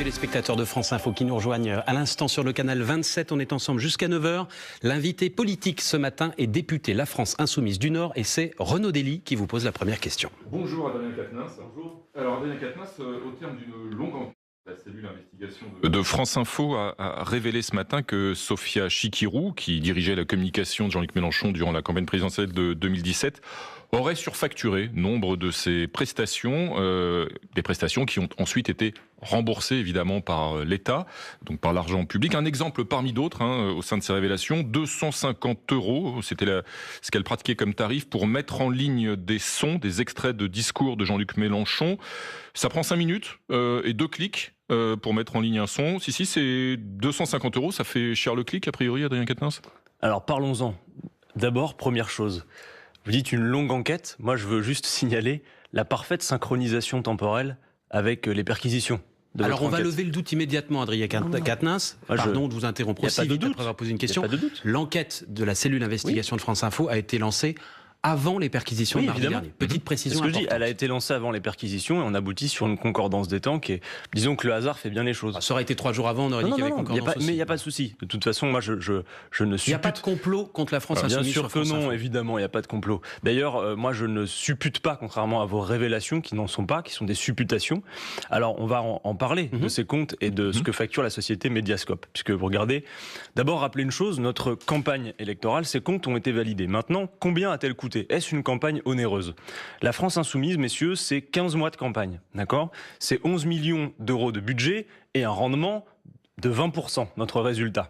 Les spectateurs de France Info qui nous rejoignent à l'instant sur le canal 27, on est ensemble jusqu'à 9h. L'invité politique ce matin est député La France Insoumise du Nord et c'est Renaud Dely qui vous pose la première question. Bonjour Adrien Quatennens. Bonjour. Alors Adrien Quatennens, au terme d'une longue enquête, la cellule d'investigation de France Info a révélé ce matin que Sophia Chikirou, qui dirigeait la communication de Jean-Luc Mélenchon durant la campagne présidentielle de 2017, aurait surfacturé nombre de ses prestations, des prestations qui ont ensuite été remboursées évidemment par l'État, donc par l'argent public. Un exemple parmi d'autres au sein de ces révélations, 250 €, c'était ce qu'elle pratiquait comme tarif pour mettre en ligne des sons, des extraits de discours de Jean-Luc Mélenchon. Ça prend 5 minutes et 2 clics pour mettre en ligne un son. Si, c'est 250 €, ça fait cher le clic a priori, Adrien Quatennens ? Alors parlons-en. D'abord, première chose. Vous dites une longue enquête, moi je veux juste signaler la parfaite synchronisation temporelle avec les perquisitions. Alors on va lever le doute immédiatement, Adrien Quatennens. Pardon de vous interrompre aussi vite après avoir posé une question. L'enquête de la cellule d'investigation de France Info a été lancée avant les perquisitions de mardi dernier. Petite précision importante. Elle a été lancée avant les perquisitions et on aboutit sur une concordance des temps qui est... Disons que le hasard fait bien les choses. Ça aurait été 3 jours avant, on aurait dit qu'il y avait concordance aussi. Mais il n'y a pas de souci. De toute façon, moi je ne suppute... Il n'y a pas de complot contre la France Insoumise. Bien sûr que non, évidemment, il n'y a pas de complot. D'ailleurs, moi je ne suppute pas, contrairement à vos révélations qui n'en sont pas, qui sont des supputations. Alors on va en parler de ces comptes et de ce que facture la société Mediascope. Puisque vous regardez, d'abord rappelez une chose, notre campagne électorale, ces comptes ont été validés. Maintenant, combien a-t-elle coûté ? Est-ce une campagne onéreuse ? La France Insoumise, messieurs, c'est 15 mois de campagne, d'accord ? C'est 11 millions d'euros de budget et un rendement de 20%, notre résultat.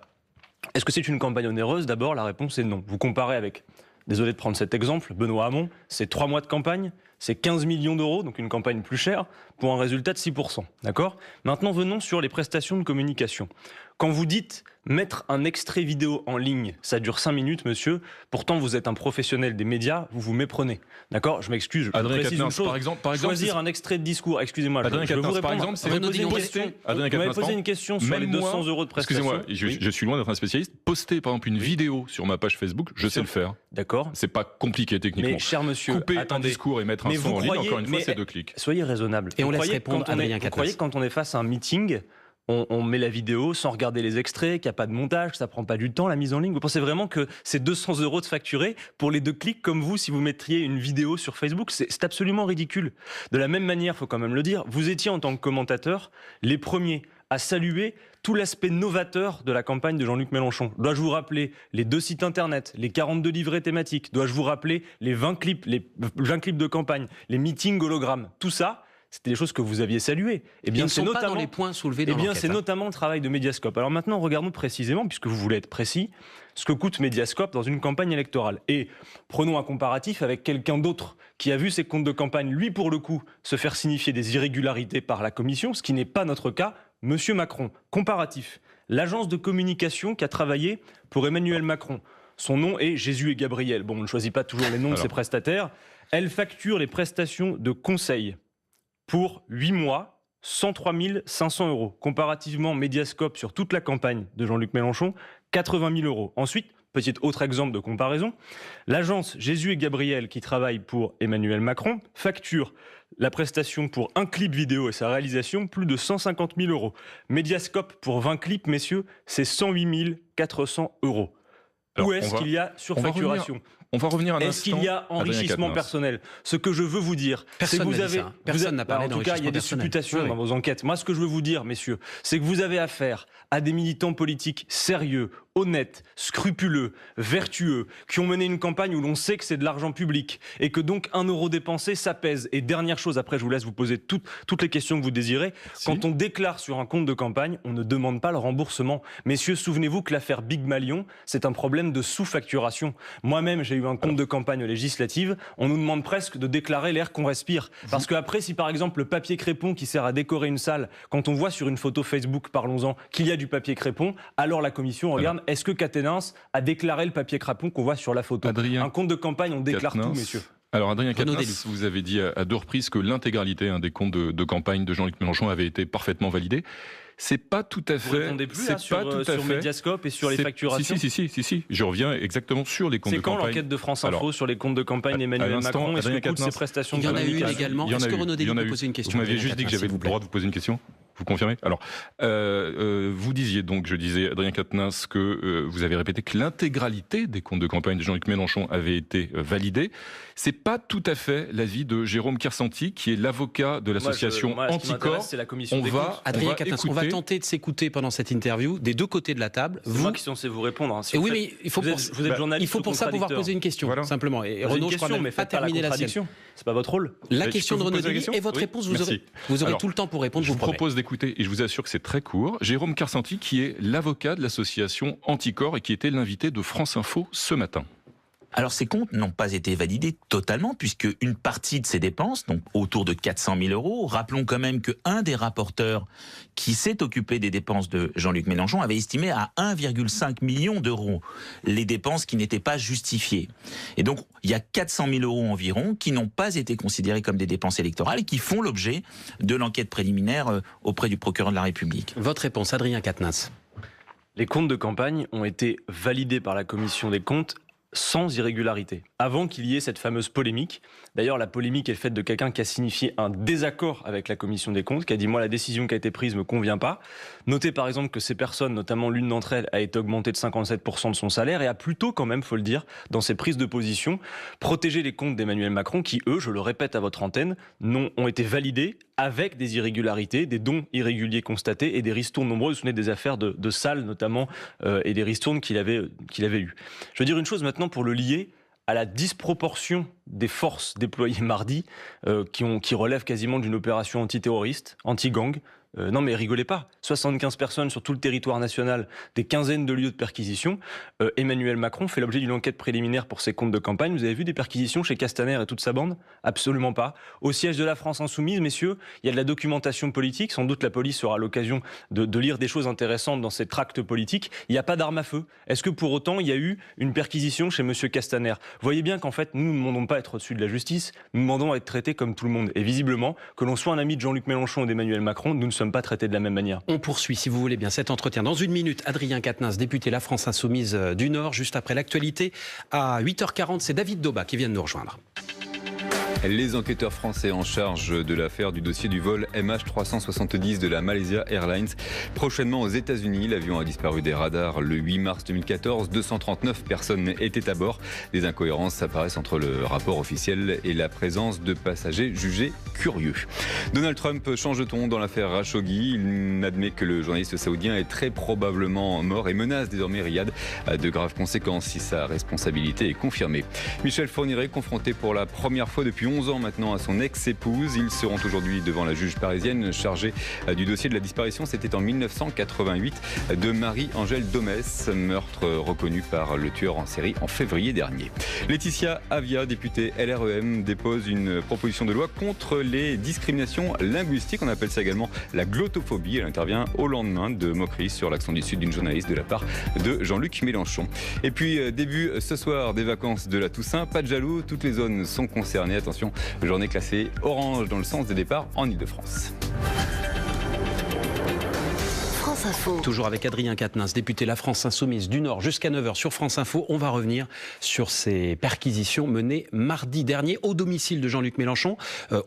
Est-ce que c'est une campagne onéreuse ? D'abord, la réponse est non. Vous comparez avec, désolé de prendre cet exemple, Benoît Hamon, c'est 3 mois de campagne, c'est 15 millions d'euros, donc une campagne plus chère, pour un résultat de 6%, d'accord ? Maintenant, venons sur les prestations de communication. Quand vous dites mettre un extrait vidéo en ligne, ça dure 5 minutes, monsieur. Pourtant, vous êtes un professionnel des médias, vous vous méprenez. D'accord ? Je m'excuse, je précise une chose. Par exemple, choisir un extrait de discours, excusez-moi, je veux vous répondre. Par exemple, c'est vous m'avez posé une question sur les 200 € de prestations. Excusez-moi, je suis loin d'être un spécialiste. Poster, par exemple, une vidéo sur ma page Facebook, je sais le faire. D'accord. C'est pas compliqué techniquement. Mais cher monsieur, couper un discours et mettre un son en ligne, encore une fois, c'est 2 clics. Soyez raisonnable. Et on laisse répondre Adrien Quatennens. Vous croyez que quand on est face à un meeting, on met la vidéo sans regarder les extraits, qu'il n'y a pas de montage, que ça prend pas du temps la mise en ligne? Vous pensez vraiment que c'est 200 € de facturé pour les 2 clics comme vous si vous mettriez une vidéo sur Facebook? C'est absolument ridicule. De la même manière, il faut quand même le dire, vous étiez en tant que commentateur les premiers à saluer tout l'aspect novateur de la campagne de Jean-Luc Mélenchon. Dois-je vous rappeler les 2 sites internet, les 42 livrets thématiques? Dois-je vous rappeler les 20 clips de campagne, les meetings hologrammes? Tout ça, c'était des choses que vous aviez saluées. Eh bien, c'est notamment dans les points soulevés dans l'enquête. C'est notamment le travail de Mediascope. Alors maintenant, regardons précisément, puisque vous voulez être précis, ce que coûte Mediascope dans une campagne électorale. Et prenons un comparatif avec quelqu'un d'autre qui a vu ses comptes de campagne, lui pour le coup, se faire signifier des irrégularités par la commission, ce qui n'est pas notre cas, Monsieur Macron. Comparatif. L'agence de communication qui a travaillé pour Emmanuel Macron. Son nom est Jésus et Gabriel. Bon, on ne choisit pas toujours les noms de ses prestataires. Elle facture les prestations de conseil pour 8 mois, 103 500 €. Comparativement, Mediascope sur toute la campagne de Jean-Luc Mélenchon, 80 000 €. Ensuite, petit autre exemple de comparaison, l'agence Jésus et Gabriel qui travaille pour Emmanuel Macron facture la prestation pour un clip vidéo et sa réalisation plus de 150 000 €. Mediascope pour 20 clips, messieurs, c'est 108 400 €. Où est-ce qu'il y a surfacturation ? On va revenir un instant. Est-ce qu'il y a enrichissement personnel ? Ce que je veux vous dire, c'est que vous avez... Personne n'a parlé d'enrichissement personnel. En tout cas, il y a des supputations dans vos enquêtes. Moi, ce que je veux vous dire, messieurs, c'est que vous avez affaire à des militants politiques sérieux, honnêtes, scrupuleux, vertueux, qui ont mené une campagne où l'on sait que c'est de l'argent public et que donc 1 € dépensé, ça pèse. Et dernière chose, après je vous laisse vous poser toutes les questions que vous désirez. Quand on déclare sur un compte de campagne, on ne demande pas le remboursement. Messieurs, souvenez-vous que l'affaire Big Malion, c'est un problème de sous-facturation. Moi-même, j'ai eu un compte de campagne législative, on nous demande presque de déclarer l'air qu'on respire. Parce qu'après, si par exemple le papier crépon qui sert à décorer une salle, quand on voit sur une photo Facebook, parlons-en, qu'il y a du papier crépon, alors la commission regarde, est-ce que Quatennens a déclaré le papier crépon qu'on voit sur la photo? Un compte de campagne, on déclare tout, messieurs. Alors Adrien Quatennens, vous avez dit à 2 reprises que l'intégralité des comptes de campagne de Jean-Luc Mélenchon avait été parfaitement validée. C'est pas tout à fait. Vous répondez plus là, sur Mediascope et sur les facturations. Si. Je reviens exactement sur les comptes de campagne. C'est quand l'enquête de France Info sur les comptes de campagne d'Emmanuel Macron et ce que coûtent ces prestations de communication? Il y en a eu également. Est-ce que Renaud Dely peut poser une question? Vous m'aviez juste dit que j'avais le droit de vous poser une question. Vous confirmez? Alors, vous disiez donc, je disais, Adrien Quatennens, que vous avez répété que l'intégralité des comptes de campagne de Jean-Luc Mélenchon avait été validée. C'est pas tout à fait l'avis de Jérôme Kersanti, qui est l'avocat de l'association Anticor. C'est la commission des comptes. Adrien Quatennens, on va tenter de s'écouter pendant cette interview des deux côtés de la table. C'est moi qui suis censé vous répondre. Hein. Si oui, mais il faut vous êtes journaliste. Il faut pour ça pouvoir poser une question, simplement. Et Renaud, je crois même pas terminer la sienne. C'est pas votre rôle. La question de Renaud Delis et votre réponse, vous aurez tout le temps pour répondre. Je vous propose d'écouter, et je vous assure que c'est très court, Jérôme Kersanti, qui est l'avocat de l'association Anticor et qui était l'invité de France Info ce matin. Alors ces comptes n'ont pas été validés totalement puisque une partie de ces dépenses, donc autour de 400 000 euros, rappelons quand même qu'un des rapporteurs qui s'est occupé des dépenses de Jean-Luc Mélenchon avait estimé à 1,5 million d'euros les dépenses qui n'étaient pas justifiées. Et donc il y a 400 000 euros environ qui n'ont pas été considérés comme des dépenses électorales et qui font l'objet de l'enquête préliminaire auprès du procureur de la République. Votre réponse, Adrien Quatennens. Les comptes de campagne ont été validés par la commission des comptes sans irrégularité, avant qu'il y ait cette fameuse polémique. D'ailleurs, la polémique est faite de quelqu'un qui a signifié un désaccord avec la commission des comptes, qui a dit « moi, la décision qui a été prise ne me convient pas ». Notez par exemple que ces personnes, notamment l'une d'entre elles, a été augmentée de 57% de son salaire et a plutôt quand même, faut le dire, dans ses prises de position, protégé les comptes d'Emmanuel Macron qui, eux, je le répète à votre antenne, ont été validés avec des irrégularités, des dons irréguliers constatés et des ristournes nombreuses. Vous vous souvenez des affaires de salles notamment et des ristournes qu'il avait eues. Je veux dire une chose maintenant pour le lier à la disproportion des forces déployées mardi qui relèvent quasiment d'une opération antiterroriste, anti-gang. Non mais rigolez pas, 75 personnes sur tout le territoire national, des quinzaines de lieux de perquisition. Emmanuel Macron fait l'objet d'une enquête préliminaire pour ses comptes de campagne. Vous avez vu des perquisitions chez Castaner et toute sa bande? Absolument pas. Au siège de la France Insoumise, messieurs, il y a de la documentation politique. Sans doute la police aura l'occasion de lire des choses intéressantes dans ces tracts politiques. Il n'y a pas d'arme à feu. Est-ce que pour autant il y a eu une perquisition chez monsieur Castaner? Vous voyez bien qu'en fait, nous ne demandons pas à être au-dessus de la justice, nous demandons à être traités comme tout le monde. Et visiblement, que l'on soit un ami de Jean-Luc Mélenchon ou d'Emmanuel Macron, nous ne sommes pas traités de la même manière. On poursuit, si vous voulez bien, cet entretien. Dans une minute, Adrien Quatennens, député La France Insoumise du Nord, juste après l'actualité. À 8h40, c'est David Dauba qui vient de nous rejoindre. Les enquêteurs français en charge de l'affaire du dossier du vol MH370 de la Malaysia Airlines. Prochainement aux États-Unis, l'avion a disparu des radars le 8 mars 2014. 239 personnes étaient à bord. Des incohérences apparaissent entre le rapport officiel et la présence de passagers jugés curieux. Donald Trump change de ton dans l'affaire Khashoggi. Il admet que le journaliste saoudien est très probablement mort et menace désormais Riyad de graves conséquences si sa responsabilité est confirmée. Michel Fourniret, confronté pour la première fois depuis 11 ans maintenant à son ex-épouse. Ils seront aujourd'hui devant la juge parisienne chargée du dossier de la disparition. C'était en 1988 de Marie-Angèle Domès, meurtre reconnu par le tueur en série en février dernier. Laetitia Avia, députée LREM, dépose une proposition de loi contre les discriminations linguistiques. On appelle ça également la glottophobie. Elle intervient au lendemain de moqueries sur l'accent du Sud d'une journaliste de la part de Jean-Luc Mélenchon. Et puis début ce soir des vacances de la Toussaint. Pas de jaloux, toutes les zones sont concernées. Attention, journée classée orange dans le sens des départs en Ile-de-France. France Info. Toujours avec Adrien Quatennens, député La France Insoumise du Nord, jusqu'à 9h sur France Info. On va revenir sur ces perquisitions menées mardi dernier au domicile de Jean-Luc Mélenchon,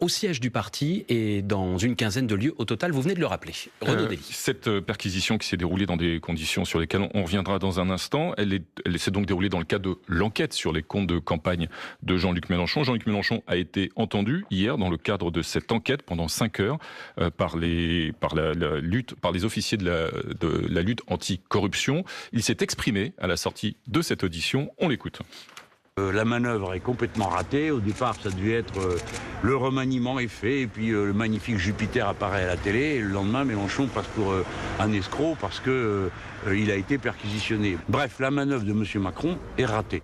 au siège du parti et dans une quinzaine de lieux au total. Vous venez de le rappeler. Renaud Delis. Cette perquisition qui s'est déroulée dans des conditions sur lesquelles on reviendra dans un instant, elle s'est donc déroulée dans le cadre de l'enquête sur les comptes de campagne de Jean-Luc Mélenchon. Jean-Luc Mélenchon a été entendu hier dans le cadre de cette enquête pendant 5 heures par les officiers de la lutte anticorruption. Il s'est exprimé à la sortie de cette audition. On l'écoute. La manœuvre est complètement ratée. Au départ, ça devait être le remaniement est fait et puis le magnifique Jupiter apparaît à la télé. Et le lendemain, Mélenchon passe pour un escroc parce qu'il a été perquisitionné. Bref, la manœuvre de M. Macron est ratée.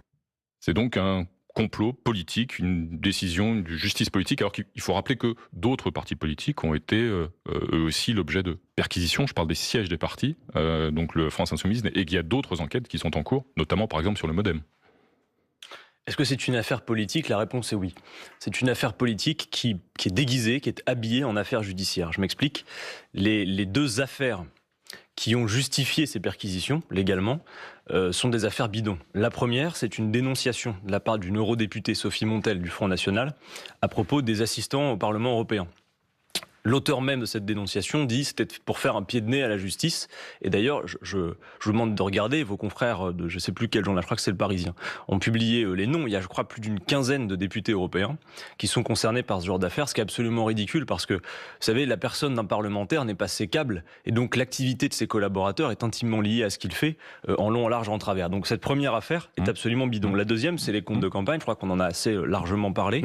C'est donc un complot politique, une décision de justice politique, alors qu'il faut rappeler que d'autres partis politiques ont été eux aussi l'objet de perquisitions. Je parle des sièges des partis, donc le France Insoumise, et qu'il y a d'autres enquêtes qui sont en cours, notamment par exemple sur le MoDem. Est-ce que c'est une affaire politique? La réponse est oui. C'est une affaire politique qui est déguisée, qui est habillée en affaire judiciaire. Je m'explique. Les deux affaires qui ont justifié ces perquisitions, légalement, sont des affaires bidons. La première, c'est une dénonciation de la part d'une eurodéputée, Sophie Montel, du Front National, à propos des assistants au Parlement européen. L'auteur même de cette dénonciation dit c'était pour faire un pied de nez à la justice. Et d'ailleurs, je vous demande de regarder, vos confrères de je ne sais plus quel journal, je crois que c'est le Parisien, ont publié les noms. Il y a, je crois, plus d'une quinzaine de députés européens qui sont concernés par ce genre d'affaires, ce qui est absolument ridicule parce que, vous savez, la personne d'un parlementaire n'est pas sécable et donc l'activité de ses collaborateurs est intimement liée à ce qu'il fait en long, en large, en travers. Donc cette première affaire est absolument bidon. La deuxième, c'est les comptes de campagne. Je crois qu'on en a assez largement parlé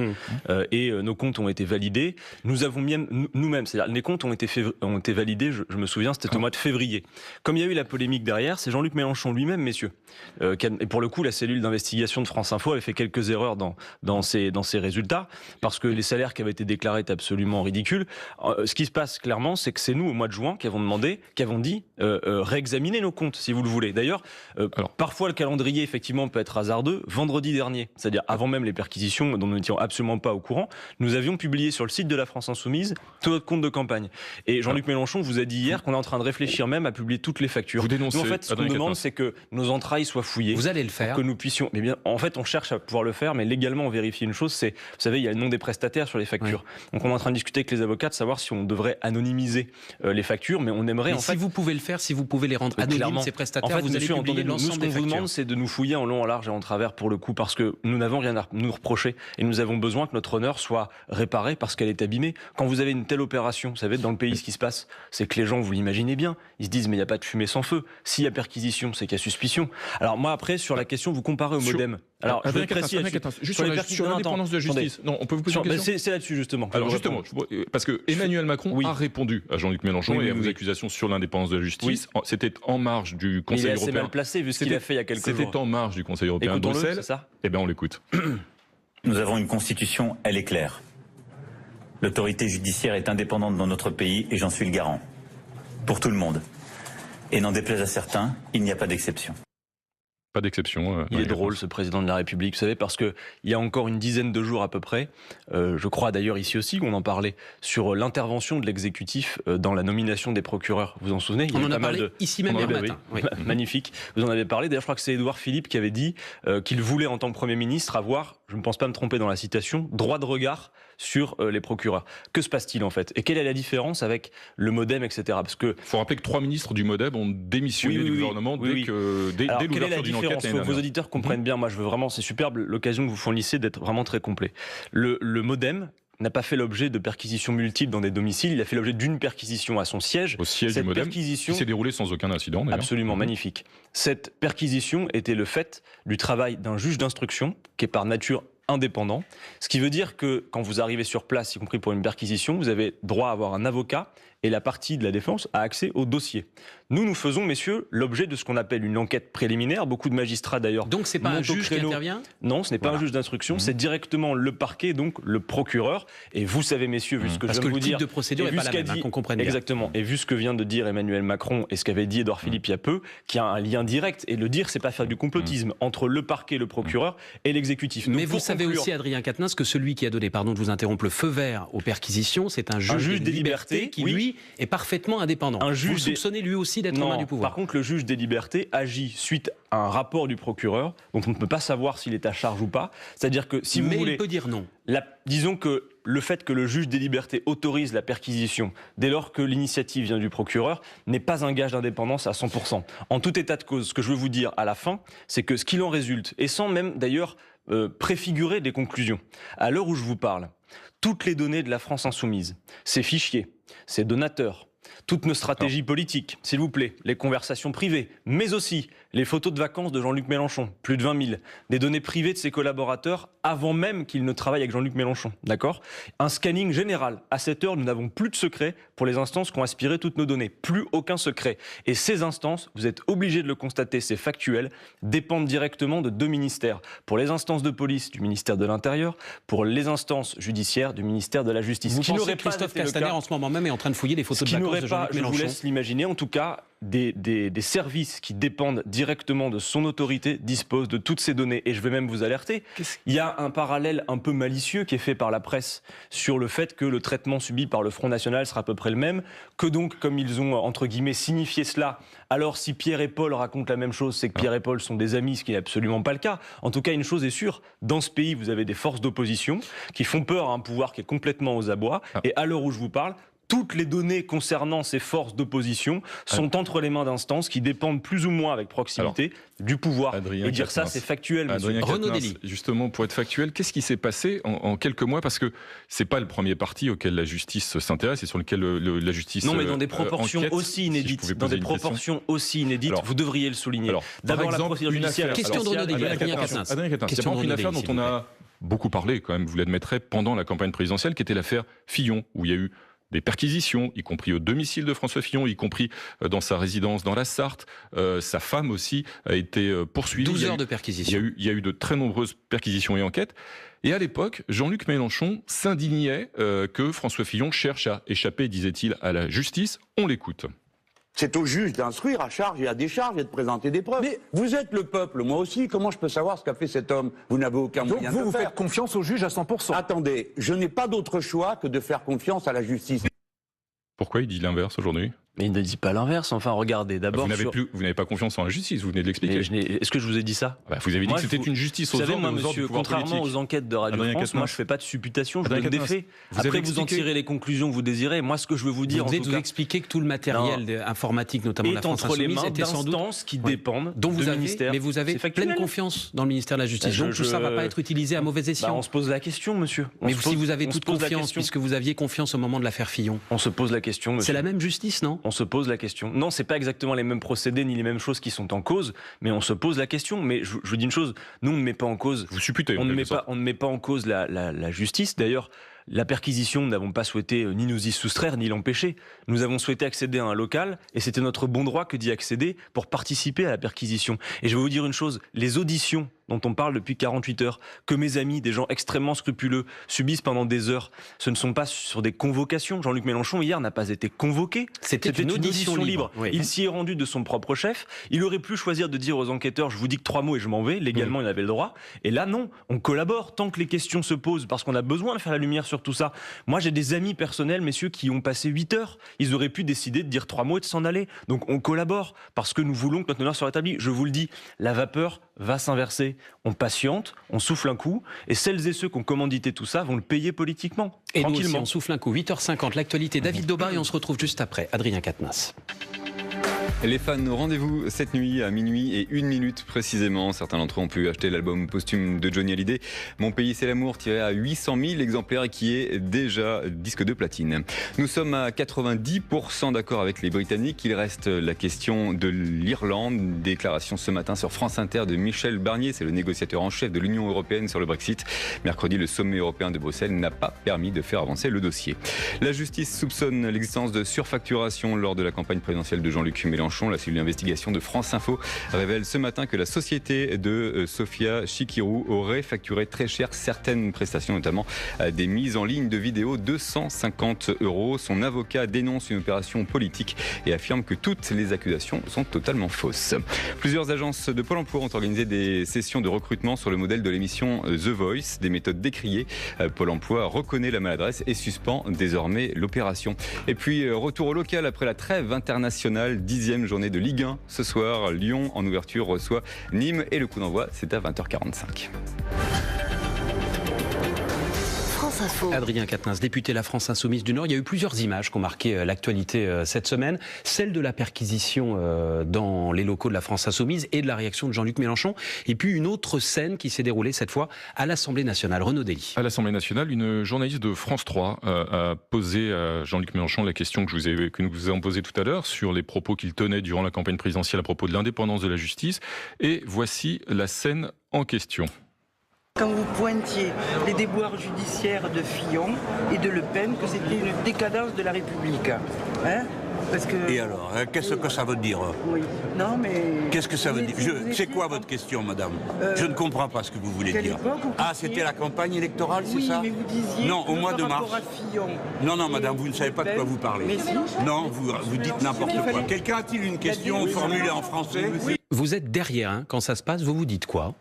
et nos comptes ont été validés. Nous avons nous-mêmes, c'est-à-dire les comptes ont été validés, je me souviens, c'était au mois de février. Comme il y a eu la polémique derrière, c'est Jean-Luc Mélenchon lui-même, messieurs. Et pour le coup, la cellule d'investigation de France Info avait fait quelques erreurs dans ses résultats, parce que les salaires qui avaient été déclarés étaient absolument ridicules. Ce qui se passe clairement, c'est que c'est nous, au mois de juin, qui avons dit réexaminer nos comptes, si vous le voulez. D'ailleurs, parfois le calendrier, effectivement, peut être hasardeux. Vendredi dernier, c'est-à-dire avant même les perquisitions dont nous n'étions absolument pas au courant, nous avions publié sur le site de la France Insoumise tout notre compte de campagne. Et Jean-Luc Mélenchon vous a dit hier qu'on est en train de réfléchir même à publier toutes les factures. Vous dénoncez. Nous, en fait, ce qu'on demande, c'est que nos entrailles soient fouillées. Vous allez le faire. Que nous puissions. Mais bien, en fait, on cherche à pouvoir le faire, mais légalement, on vérifie une chose, c'est, vous savez, il y a le nom des prestataires sur les factures. Oui. Donc, on est en train de discuter avec les avocats de savoir si on devrait anonymiser les factures, mais on aimerait. Mais en si fait, vous pouvez le faire, si vous pouvez les rendre anonymes, ces prestataires, en fait, vous allez publier l'ensemble des factures. Nous, ce qu'on vous demande, c'est de nous fouiller en long, en large et en travers pour le coup, parce que nous n'avons rien à nous reprocher et nous avons besoin que notre honneur soit réparé parce qu'elle est abîmée. Quand vous avez une telle opération, vous savez, dans le pays, ce qui se passe, c'est que les gens, vous l'imaginez bien, ils se disent mais il n'y a pas de fumée sans feu. S'il y a perquisition, c'est qu'il y a suspicion. Alors moi après, sur la question, vous comparez au MoDem. Alors je vais préciser sur l'indépendance de la justice. Non, on peut vous poser une question. C'est là-dessus justement. Alors justement, parce que Emmanuel Macron a répondu à Jean-Luc Mélenchon et à vos accusations sur l'indépendance de la justice. C'était en marge du Conseil européen. Il est assez mal placé vu ce qu'il a fait il y a quelques jours. C'était en marge du Conseil européen de Bruxelles. C'est ça ? Eh bien, on l'écoute. Nous avons une constitution, elle est claire. L'autorité judiciaire est indépendante dans notre pays et j'en suis le garant. Pour tout le monde. Et n'en déplaise à certains, il n'y a pas d'exception. Pas d'exception. Il est drôle ce président de la République, vous savez, parce que il y a encore une dizaine de jours à peu près, je crois d'ailleurs ici aussi qu'on en parlait, sur l'intervention de l'exécutif dans la nomination des procureurs. Vous vous en souvenez ? On en a parlé ici même hier matin. Oui. Magnifique. Vous en avez parlé. D'ailleurs, je crois que c'est Édouard Philippe qui avait dit qu'il voulait, en tant que Premier ministre, avoir, je ne pense pas me tromper dans la citation, droit de regard sur les procureurs. Que se passe-t-il en fait ? Et quelle est la différence avec le MoDem, etc. Parce que faut rappeler que 3 ministres du MoDem ont démissionné du gouvernement dès l'ouverture d'une enquête. Faut que vos auditeurs comprennent bien. Moi, je veux vraiment, c'est superbe l'occasion que vous fournissez d'être vraiment très complet. Le MoDem n'a pas fait l'objet de perquisitions multiples dans des domiciles, il a fait l'objet d'une perquisition à son siège. Au siège du MoDem, qui s'est déroulée sans aucun incident d'ailleurs. Absolument, magnifique. Cette perquisition était le fait du travail d'un juge d'instruction, qui est par nature indépendant, ce qui veut dire que quand vous arrivez sur place, y compris pour une perquisition, vous avez droit à avoir un avocat et la partie de la défense a accès au dossier. Nous faisons, messieurs, l'objet de ce qu'on appelle une enquête préliminaire. Beaucoup de magistrats, d'ailleurs... Donc, c'est pas un juge qui intervient ? Non, ce n'est pas un juge d'instruction, c'est directement le parquet, donc le procureur. Et vous savez, messieurs, vu ce que je viens de vous dire... Parce que le type de procédure n'est pas la même, qu'on comprenne bien. Exactement. Et vu ce que vient de dire Emmanuel Macron et ce qu'avait dit Édouard Philippe il y a peu, qu'il y a un lien direct, et le dire, c'est pas faire du complotisme, entre le parquet, le procureur et l'exécutif. Mais vous savez aussi, Adrien Quatennens, que celui qui a donné, pardon de vous interrompre, le feu vert aux perquisitions, c'est un juge des libertés qui, lui, est parfaitement indépendant. Vous soupçonnez lui aussi d'être en main du pouvoir. Par contre, le juge des libertés agit suite à un rapport du procureur, donc on ne peut pas savoir s'il est à charge ou pas. C'est-à-dire que si vous voulez... il peut dire non. Disons que le fait que le juge des libertés autorise la perquisition dès lors que l'initiative vient du procureur n'est pas un gage d'indépendance à 100%. En tout état de cause, ce que je veux vous dire à la fin, c'est que ce qu'il en résulte, et sans même d'ailleurs préfigurer des conclusions, à l'heure où je vous parle, toutes les données de la France Insoumise, ses fichiers, ses donateurs, toutes nos stratégies politiques, s'il vous plaît, les conversations privées, mais aussi les photos de vacances de Jean-Luc Mélenchon, plus de 20 000, des données privées de ses collaborateurs avant même qu'ils ne travaillent avec Jean-Luc Mélenchon, d'accord ? Un scanning général. À cette heure, nous n'avons plus de secret pour les instances qui ont aspiré toutes nos données. Plus aucun secret. Et ces instances, vous êtes obligés de le constater, c'est factuel, dépendent directement de 2 ministères. Pour les instances de police du ministère de l'Intérieur, pour les instances judiciaires du ministère de la Justice. Vous pensez que Christophe Castaner, en ce moment même, est en train de fouiller les photos de vacances de Jean-Luc Mélenchon ? Je vous laisse l'imaginer. En tout cas, des services qui dépendent directement de son autorité disposent de toutes ces données. Et je vais même vous alerter, il y a un parallèle un peu malicieux qui est fait par la presse sur le fait que le traitement subi par le Front National sera à peu près le même, que donc, comme ils ont, entre guillemets, signifié cela, alors si Pierre et Paul racontent la même chose, c'est que Pierre et Paul sont des amis, ce qui n'est absolument pas le cas. En tout cas, une chose est sûre, dans ce pays, vous avez des forces d'opposition qui font peur à un pouvoir qui est complètement aux abois, et à l'heure où je vous parle, toutes les données concernant ces forces d'opposition sont entre les mains d'instances qui dépendent plus ou moins avec proximité du pouvoir. Adrien et dire Quatennens, ça, c'est factuel, monsieur. Renaud Dely. Justement, pour être factuel, qu'est-ce qui s'est passé en quelques mois? Parce que c'est pas le premier parti auquel la justice s'intéresse et sur lequel la justice non, mais dans des proportions enquête, aussi inédites. Si dans des proportions aussi inédites, vous devriez le souligner. D'abord, la procédure judiciaire. Question de Renaud Dely. Adrien Quatennens. C'est une affaire dont on a beaucoup parlé, quand même, vous l'admettrez, pendant la campagne présidentielle, qui était l'affaire Fillon, où il y a eu des perquisitions, y compris au domicile de François Fillon, y compris dans sa résidence dans la Sarthe. Sa femme aussi a été poursuivie. 12 heures de perquisition. Il y a eu de très nombreuses perquisitions et enquêtes. Et à l'époque, Jean-Luc Mélenchon s'indignait que François Fillon cherche à échapper, disait-il, à la justice. On l'écoute. C'est au juge d'instruire à charge et à décharge et de présenter des preuves. Mais vous êtes le peuple, moi aussi. Comment je peux savoir ce qu'a fait cet homme? Vous n'avez aucun moyen de le faire. Donc vous faites confiance au juge à 100%. Attendez, je n'ai pas d'autre choix que de faire confiance à la justice. Pourquoi il dit l'inverse aujourd'hui? Mais il ne dit pas l'inverse. Enfin, regardez, d'abord... Vous n'avez pas confiance en la justice, vous venez de l'expliquer. Est-ce que je vous ai dit ça? Vous avez dit que c'était une justice aux ordres, moi, monsieur, contrairement aux enquêtes de Radio France, moi, je ne fais pas de supputation, je donne des faits. Après, vous en tirez les conclusions que vous désirez. Moi, ce que je veux vous dire, vous expliquez que tout le matériel informatique, notamment de la France Insoumise, était sans doute d'instances qui dépendent dont vous de avez, ministères. mais vous avez pleine confiance dans le ministère de la Justice. Donc tout ça ne va pas être utilisé à mauvais escient. On se pose la question, monsieur. Mais si vous avez toute confiance, puisque vous aviez confiance au moment de l'affaire Fillon. On se pose la question, monsieur. C'est la même justice, non? On se pose la question. Non, c'est pas exactement les mêmes procédés ni les mêmes choses qui sont en cause, mais on se pose la question. Mais je vous dis une chose, nous on ne met pas en cause. Vous supputez. On ne met pas en cause la justice. D'ailleurs, la perquisition, nous n'avons pas souhaité ni nous y soustraire ni l'empêcher. Nous avons souhaité accéder à un local et c'était notre bon droit que d'y accéder pour participer à la perquisition. Et je vais vous dire une chose, les auditions dont on parle depuis 48 heures, que mes amis, des gens extrêmement scrupuleux, subissent pendant des heures, ce ne sont pas sur des convocations. Jean-Luc Mélenchon, hier, n'a pas été convoqué. C'était une audition libre. Oui. Il s'y est rendu de son propre chef. Il aurait pu choisir de dire aux enquêteurs, je vous dis que 3 mots et je m'en vais. Légalement, il avait le droit. Et là, non, on collabore tant que les questions se posent, parce qu'on a besoin de faire la lumière sur tout ça. Moi, j'ai des amis personnels, messieurs, qui ont passé 8 heures. Ils auraient pu décider de dire 3 mots et de s'en aller. Donc, on collabore, parce que nous voulons que notre honneur soit rétabli. Je vous le dis, la vapeur va s'inverser. On patiente, on souffle un coup, et celles et ceux qui ont commandité tout ça vont le payer politiquement. Et nous aussi, on souffle un coup. 8h50, l'actualité. David Daubin, et on se retrouve juste après. Adrien Quatennens. Les fans, rendez-vous cette nuit à minuit et 1 minute précisément. Certains d'entre eux ont pu acheter l'album posthume de Johnny Hallyday, Mon pays c'est l'amour, tiré à 800 000 exemplaires et qui est déjà disque de platine. Nous sommes à 90% d'accord avec les Britanniques. Il reste la question de l'Irlande. Déclaration ce matin sur France Inter de Michel Barnier, c'est le négociateur en chef de l'Union européenne sur le Brexit. Mercredi, le sommet européen de Bruxelles n'a pas permis de faire avancer le dossier. La justice soupçonne l'existence de surfacturation lors de la campagne présidentielle de Jean-Luc Mélenchon. La cellule d'investigation de France Info révèle ce matin que la société de Sophia Chikirou aurait facturé très cher certaines prestations, notamment des mises en ligne de vidéos, 250 €. Son avocat dénonce une opération politique et affirme que toutes les accusations sont totalement fausses. Plusieurs agences de Pôle emploi ont organisé des sessions de recrutement sur le modèle de l'émission The Voice, des méthodes décriées. Pôle emploi reconnaît la maladresse et suspend désormais l'opération. Et puis retour au local après la trêve internationale, 10e journée de Ligue 1 ce soir. Lyon en ouverture reçoit Nîmes et le coup d'envoi c'est à 20h45. Adrien Quatennens, député La France Insoumise du Nord. Il y a eu plusieurs images qui ont marqué l'actualité cette semaine. Celle de la perquisition dans les locaux de La France Insoumise et de la réaction de Jean-Luc Mélenchon. Et puis une autre scène qui s'est déroulée cette fois à l'Assemblée nationale. Renaud Dely. À l'Assemblée nationale, une journaliste de France 3 a posé à Jean-Luc Mélenchon la question que nous vous avons posée tout à l'heure sur les propos qu'il tenait durant la campagne présidentielle à propos de l'indépendance de la justice. Et voici la scène en question. Quand vous pointiez les déboires judiciaires de Fillon et de Le Pen, que c'était une décadence de la République. Hein? Parce que... Et alors, qu'est-ce que ça veut dire? Oui. Non, mais... Qu'est-ce que ça veut dire? C'est quoi votre question, madame? Je ne comprends pas ce que vous voulez dire. Ah, c'était la campagne électorale, c'est ça? Oui, mais vous disiez... Non, au mois de mars. Non, madame, vous ne savez pas de quoi vous parlez. Mais si. Non, vous dites n'importe quoi. Quelqu'un a-t-il une question formulée en français? Vous êtes derrière, quand ça se passe, vous dites quoi?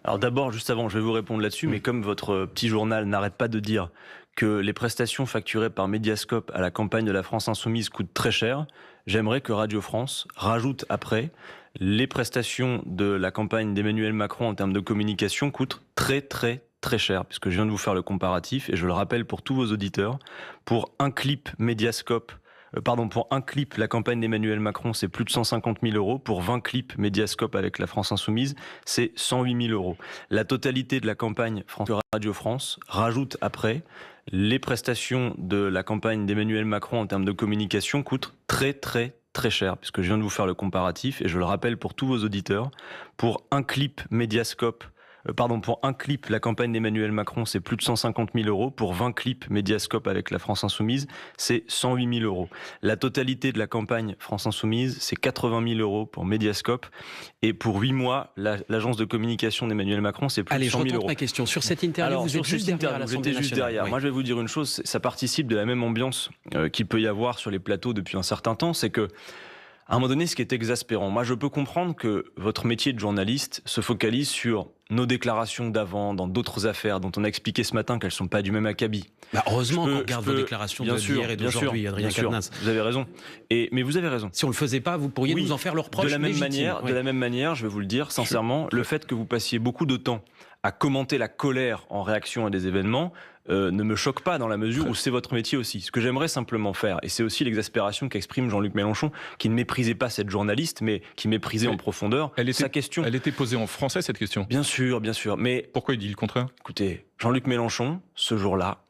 Alors d'abord, juste avant, je vais vous répondre là-dessus, mais comme votre petit journal n'arrête pas de dire que les prestations facturées par Mediascope à la campagne de la France Insoumise coûtent très cher, j'aimerais que Radio France rajoute après les prestations de la campagne d'Emmanuel Macron en termes de communication coûtent très très cher, puisque je viens de vous faire le comparatif, et je le rappelle pour tous vos auditeurs, pour un clip Mediascope, pour un clip, la campagne d'Emmanuel Macron, c'est plus de 150 000 euros. Pour 20 clips Mediascope avec la France Insoumise, c'est 108 000 euros. La totalité de la campagne Radio France rajoute après les prestations de la campagne d'Emmanuel Macron en termes de communication coûtent très cher, puisque je viens de vous faire le comparatif, et je le rappelle pour tous vos auditeurs, pour un clip Mediascope, pour un clip, la campagne d'Emmanuel Macron, c'est plus de 150 000 euros. Pour 20 clips Mediascope avec la France Insoumise, c'est 108 000 euros. La totalité de la campagne France Insoumise, c'est 80 000 euros pour Mediascope. Et pour 8 mois, l'agence de communication d'Emmanuel Macron, c'est plus de 100 000 euros. Je retente ma question. Sur cette interview, vous êtes juste derrière l'Assemblée nationale. Oui. Moi, je vais vous dire une chose, ça participe de la même ambiance qu'il peut y avoir sur les plateaux depuis un certain temps, c'est que à un moment donné, ce qui est exaspérant, moi je peux comprendre que votre métier de journaliste se focalise sur nos déclarations d'avant, dans d'autres affaires dont on a expliqué ce matin qu'elles ne sont pas du même acabit. Heureusement qu'on regarde vos déclarations d'hier et d'aujourd'hui, Adrien Quatennens. Vous avez raison. Mais vous avez raison. Si on ne le faisait pas, vous pourriez nous en faire le reproche légitime. De la même manière, je vais vous le dire sincèrement, le fait que vous passiez beaucoup de temps à commenter la colère en réaction à des événements ne me choque pas dans la mesure où c'est votre métier aussi. Ce que j'aimerais simplement faire, et c'est aussi l'exaspération qu'exprime Jean-Luc Mélenchon, qui ne méprisait pas cette journaliste, mais qui méprisait en profondeur sa question. Elle était posée en français, cette question ? Bien sûr, mais... Pourquoi il dit le contraire ? Écoutez, Jean-Luc Mélenchon, ce jour-là,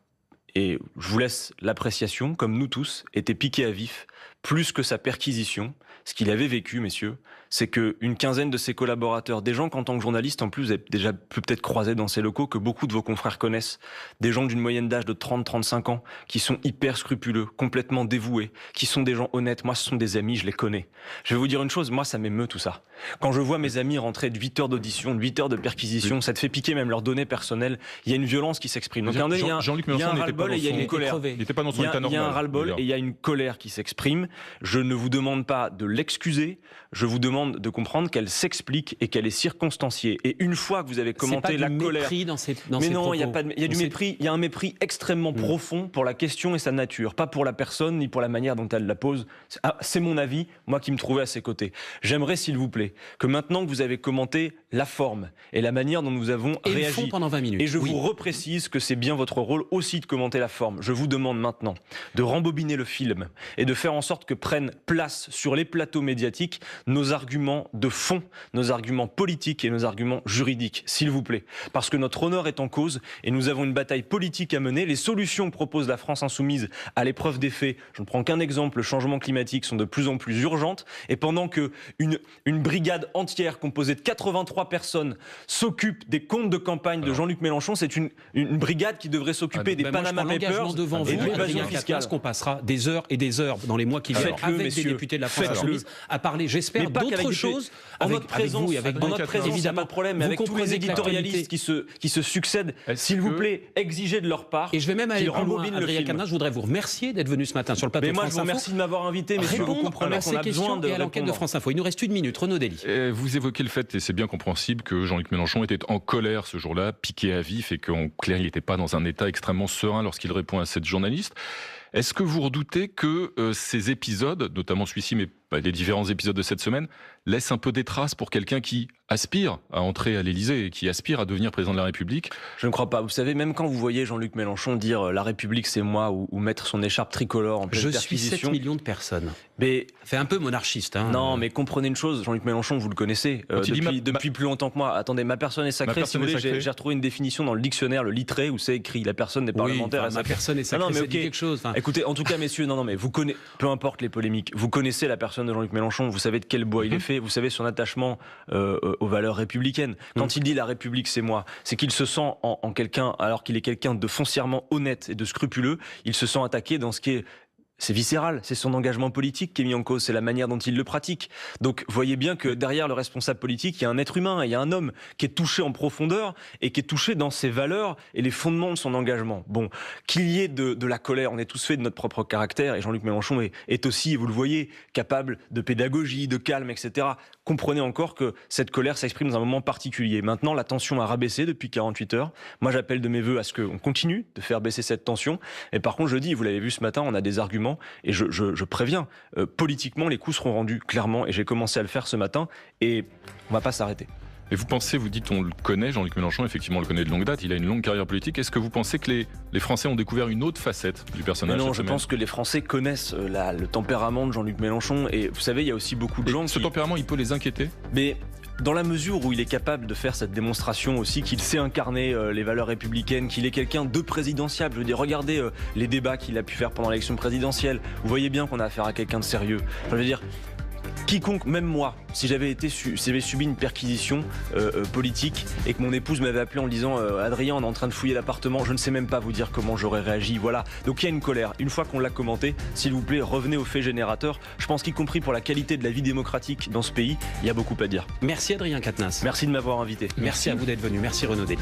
et je vous laisse l'appréciation, comme nous tous, était piqué à vif, plus que sa perquisition. Ce qu'il avait vécu, messieurs, c'est qu'une quinzaine de ses collaborateurs, des gens qu'en tant que journaliste, en plus, vous avez déjà peut-être croisé dans ces locaux, que beaucoup de vos confrères connaissent, des gens d'une moyenne d'âge de 30-35 ans, qui sont hyper scrupuleux, complètement dévoués, qui sont des gens honnêtes. Moi, ce sont des amis, je les connais. Je vais vous dire une chose, moi, ça m'émeut tout ça. Quand je vois mes amis rentrer de 8 heures d'audition, de 8 heures de perquisition, ça te fait piquer même leurs données personnelles. Il y a une violence qui s'exprime. Donc, Jean-Luc Mélenchon n'était pas dans son colère. Il n'était pas dans son état normal. Il y a un ras-le-bol et il y a une colère qui s'exprime. Je ne vous demande pas de l'excuser, je vous demande de comprendre qu'elle s'explique et qu'elle est circonstanciée. Et une fois que vous avez commenté la colère... Mais non, il y a du mépris, il y a un mépris extrêmement profond pour la question et sa nature, pas pour la personne ni pour la manière dont elle la pose. C'est mon avis, moi qui me trouvais à ses côtés. J'aimerais, s'il vous plaît, que maintenant que vous avez commenté la forme et la manière dont nous avons réagi... le fond pendant 20 minutes. Et je vous reprécise que c'est bien votre rôle aussi de commenter la forme. Je vous demande maintenant de rembobiner le film et de faire en sorte que prennent place sur les plateaux médiatiques nos arguments de fond, nos arguments politiques et nos arguments juridiques, s'il vous plaît. Parce que notre honneur est en cause et nous avons une bataille politique à mener. Les solutions que propose la France Insoumise à l'épreuve des faits, je ne prends qu'un exemple, le changement climatique, sont de plus en plus urgentes. Et pendant que une brigade entière composée de 83 personnes s'occupe des comptes de campagne de Jean-Luc Mélenchon, c'est une brigade qui devrait s'occuper des Panama Papers devant et de l'évasion fiscale. Qu'on passera des heures et des heures dans les mois qui viennent avec des députés de la France Insoumise à parler, j'espère, d'autres choses en notre présence. En notre présence, il n'y a pas de problème, mais avec tous les éditorialistes qui se succèdent, s'il vous plaît, exigez de leur part. Et je vais même aller plus loin, Adrien Quatennens, je voudrais vous remercier d'être venu ce matin sur le plateau de France Info. Mais moi, je vous remercie de m'avoir invité, messieurs. Vous comprenez qu'on a besoin de à l'enquête de France Info. Il nous reste 1 minute. Renaud Dely. Vous évoquez le fait, et c'est bien compréhensible, que Jean-Luc Mélenchon était en colère ce jour-là, piqué à vif, et qu'en clair, il n'était pas dans un état extrêmement serein lorsqu'il répond à cette journaliste. Est-ce que vous redoutez que ces épisodes, notamment celui-ci, mais les différents épisodes de cette semaine, laissent un peu des traces pour quelqu'un qui aspire à entrer à l'Élysée et qui aspire à devenir président de la République? Je ne crois pas. Vous savez, même quand vous voyez Jean-Luc Mélenchon dire « la République c'est moi » ou mettre son écharpe tricolore en pleine perquisition... Je suis 7 millions de personnes. Mais ça fait un peu monarchiste. Non, mais comprenez une chose, Jean-Luc Mélenchon, vous le connaissez depuis plus longtemps que moi. Attendez, ma personne est sacrée. Si vous voulez, j'ai retrouvé une définition dans le dictionnaire, le littré, où c'est écrit « la personne n'est parlementaire ». Ma personne est sacrée, ça dit quelque chose. Écoutez, en tout cas, messieurs, mais vous connaissez, peu importe les polémiques, vous connaissez la personne de Jean-Luc Mélenchon, vous savez de quel bois il est fait, vous savez son attachement aux valeurs républicaines. Quand il dit la République c'est moi, c'est qu'il se sent en quelqu'un, alors qu'il est quelqu'un de foncièrement honnête et de scrupuleux, il se sent attaqué dans ce qui est... C'est viscéral, c'est son engagement politique qui est mis en cause, c'est la manière dont il le pratique. Donc voyez bien que derrière le responsable politique, il y a un être humain, il y a un homme qui est touché en profondeur et qui est touché dans ses valeurs et les fondements de son engagement. Bon, qu'il y ait de la colère, on est tous faits de notre propre caractère et Jean-Luc Mélenchon est aussi, vous le voyez, capable de pédagogie, de calme, etc. Comprenez encore que cette colère s'exprime dans un moment particulier. Maintenant, la tension a rabaissé depuis 48 heures. Moi, j'appelle de mes vœux à ce qu'on continue de faire baisser cette tension. Et par contre, je dis, vous l'avez vu ce matin, on a des arguments. Et je préviens, politiquement, les coups seront rendus clairement, et j'ai commencé à le faire ce matin, et on ne va pas s'arrêter. Et vous pensez, vous dites on le connaît, Jean-Luc Mélenchon, effectivement on le connaît de longue date, il a une longue carrière politique. Est-ce que vous pensez que les Français ont découvert une autre facette du personnage? Non, je pense que les Français connaissent le tempérament de Jean-Luc Mélenchon. Et vous savez, il y a aussi beaucoup de gens ce tempérament, il peut les inquiéter? Mais dans la mesure où il est capable de faire cette démonstration aussi, qu'il sait incarner les valeurs républicaines, qu'il est quelqu'un de présidentiable. Je veux dire, regardez les débats qu'il a pu faire pendant l'élection présidentielle. Vous voyez bien qu'on a affaire à quelqu'un de sérieux. Je veux dire, quiconque, même moi, si j'avais subi une perquisition politique et que mon épouse m'avait appelé en me disant Adrien, on est en train de fouiller l'appartement, je ne sais même pas vous dire comment j'aurais réagi. Voilà. Donc il y a une colère. Une fois qu'on l'a commenté, s'il vous plaît, revenez aux faits générateurs. Je pense qu'y compris pour la qualité de la vie démocratique dans ce pays, il y a beaucoup à dire. Merci Adrien Quatennens. Merci de m'avoir invité. Merci à vous d'être venu. Merci Renaud Dely.